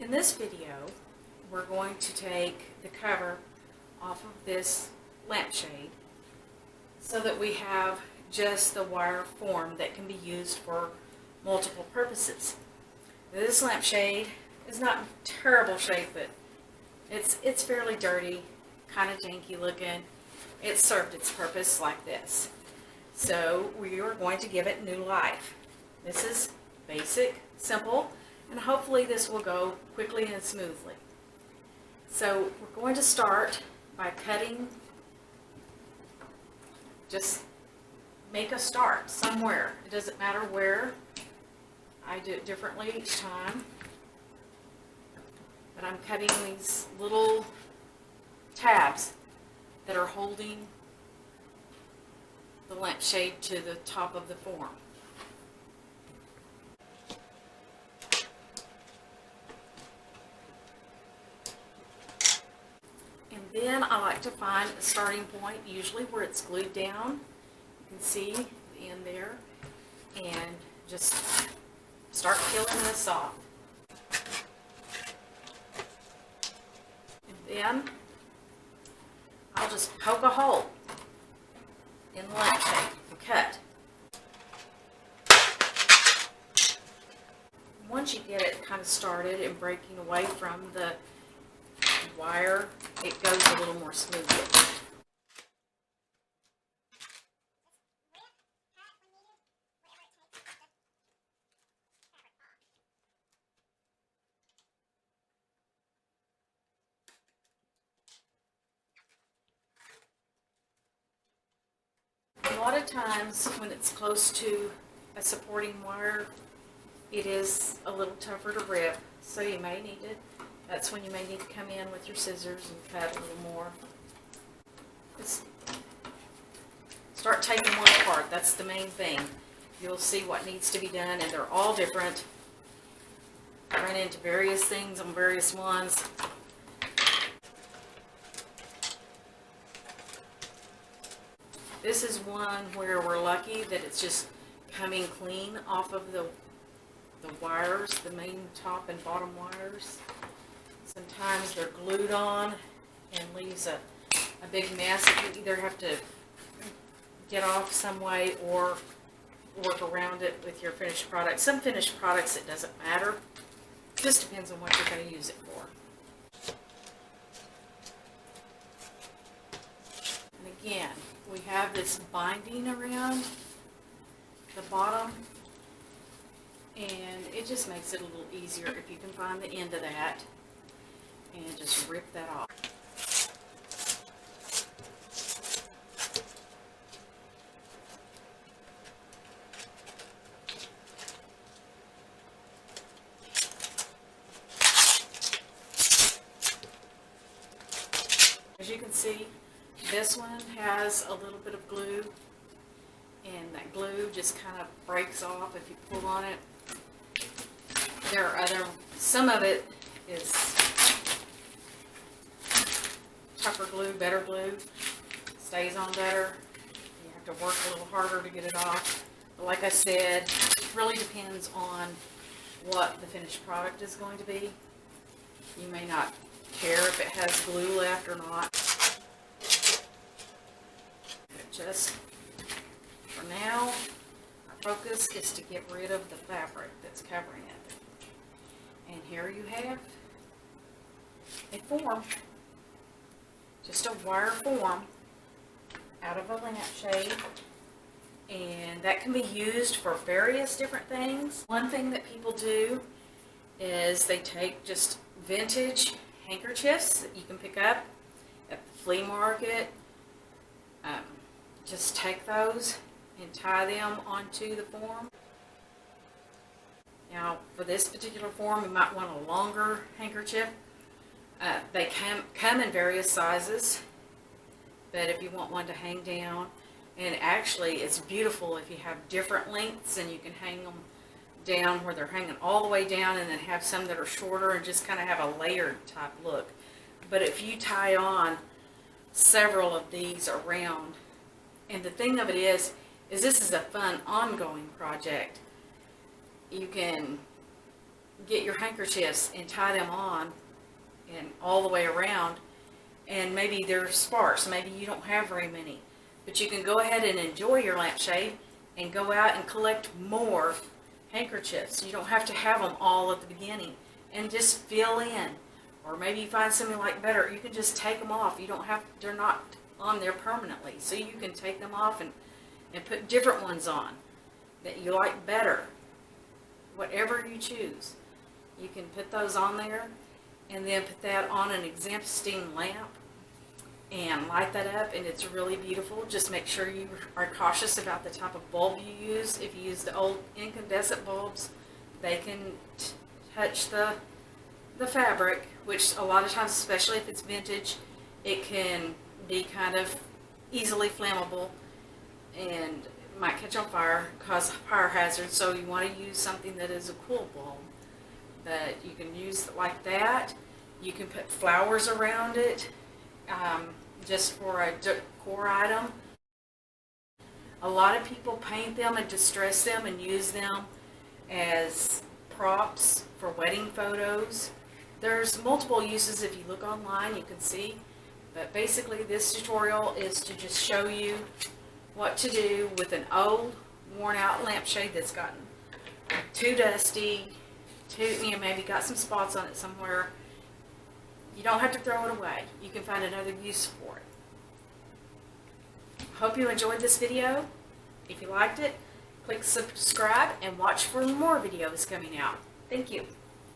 In this video, we're going to take the cover off of this lampshade so that we have just the wire form that can be used for multiple purposes. This lampshade is not in terrible shape, but it's fairly dirty, kind of janky looking. It served its purpose like this. So we are going to give it new life. This is basic, simple, and hopefully this will go quickly and smoothly. So we're going to start by cutting. Just make a start somewhere. It doesn't matter where. I do it differently each time. But I'm cutting these little tabs that are holding the lampshade to the top of the form. And then I like to find a starting point, usually where it's glued down. You can see the end there, and just start peeling this off. And then I'll just poke a hole in the lampshade and cut. Once you get it kind of started and breaking away from the wire, it goes a little more smoothly. A lot of times when it's close to a supporting wire, it is a little tougher to rip, so you may need to, that's when you may need to come in with your scissors and cut a little more. Just start taking one apart, that's the main thing. You'll see what needs to be done, and they're all different. I run into various things on various ones. This is one where we're lucky that it's just coming clean off of the wires, the main top and bottom wires. Sometimes they're glued on and leaves a big mess that you either have to get off some way or work around it with your finished product. Some finished products it doesn't matter. It just depends on what you're going to use it for. And again, we have this binding around the bottom, and it just makes it a little easier if you can find the end of that and just rip that off. As you can see, this one has a little bit of glue, and that glue just kind of breaks off if you pull on it. There are some of it is tougher glue, better glue, stays on better. You have to work a little harder to get it off. But like I said, it really depends on what the finished product is going to be. You may not care if it has glue left or not. Just for now, our focus is to get rid of the fabric that's covering it. And here you have a form, just a wire form out of a lampshade, and that can be used for various different things. One thing that people do is they take just vintage handkerchiefs that you can pick up at the flea market. Just take those and tie them onto the form. Now, for this particular form, you might want a longer handkerchief. They come in various sizes, but if you want one to hang down, and actually it's beautiful if you have different lengths and you can hang them down where they're hanging all the way down, and then have some that are shorter and just kind of have a layered type look. But if you tie on several of these around, and the thing of it is this is a fun ongoing project. You can get your handkerchiefs and tie them on and all the way around, and maybe they're sparse, maybe you don't have very many, but you can go ahead and enjoy your lampshade and go out and collect more handkerchiefs. You don't have to have them all at the beginning, and just fill in. Or maybe you find something you like better, you can just take them off. You don't have, they're not on there permanently, so you can take them off and put different ones on that you like better. Whatever you choose, you can put those on there, and then put that on an existing lamp and light that up, and it's really beautiful. Just make sure you are cautious about the type of bulb you use. If you use the old incandescent bulbs, they can touch the fabric, which a lot of times, especially if it's vintage, it can be kind of easily flammable and might catch on fire, cause fire hazards. So you want to use something that is a cool bulb. But you can use it like that. You can put flowers around it, just for a decor item. A lot of people paint them and distress them and use them as props for wedding photos. There's multiple uses. If you look online, you can see. But basically, this tutorial is to just show you what to do with an old, worn-out lampshade that's gotten too dusty, maybe got some spots on it somewhere. You don't have to throw it away. You can find another use for it. Hope you enjoyed this video. If you liked it, click subscribe and watch for more videos coming out. Thank you.